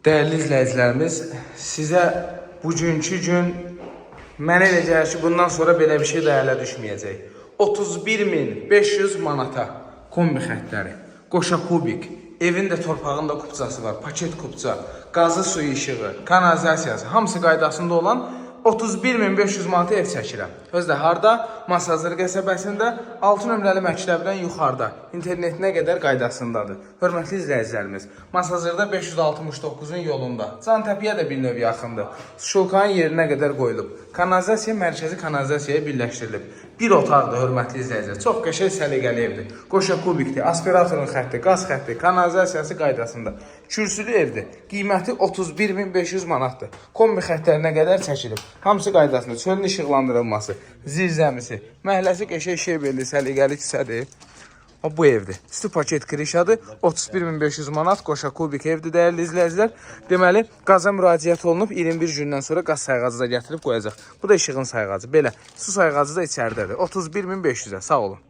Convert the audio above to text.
Değerli izləyicilərimiz, sizə bugünkü gün mənə elə gəlir ki, bundan sonra belə bir şey də ələ düşməyəcək. 31.500 manata kombi xətləri, qoşa kubik, evin də torpağında kupçası var, paket kupça, qazı suyu işığı, kanalizasiyası, hamısı qaydasında olan 31.500 manata ev çəkirəm. Özdə harda? Masazır qəsəbəsində 6 nömrəli məktəbdən yuxarıda, internetinə qədər qaydasındadır. Hörmətli izləyicilərimiz, Masazırda 569-un yolunda, Cantəpiyə də bir növ yaxındır. Şulkanın yerinə qədər qoyulub. Kanalizasiya mərkəzi kanalizasiyaya birləşdirilib. Bir otaqdır, hörmətli izləyicilər. Çox qəşəng səliqəli evdir. Qoşa kubikdir, aspiratorun xətti, qaz xətti, kanalizasiyası qaydasında. Kürsülü evdir. Qiyməti 31.500 manatdır. Kombi xəttlərinə qədər çəkilib. Hamısı qaydasında. Çölün işıqlandırılması, zirzəmisi, məhəlləsi qəşəng şeberli, səliqəli küçədir. Bu evdir. Üstü paket krişadır. 31.500 manat qoşa kubik evdir, dəyərli izləyicilər. Deməli, qaza müraciət olunub 21 gündən sonra qaz sayğacı da gətirib qoyacaq. Bu da işığın sayğacı. Belə, su sayğacı da içəridədir. 31.500-ə. Sağ olun.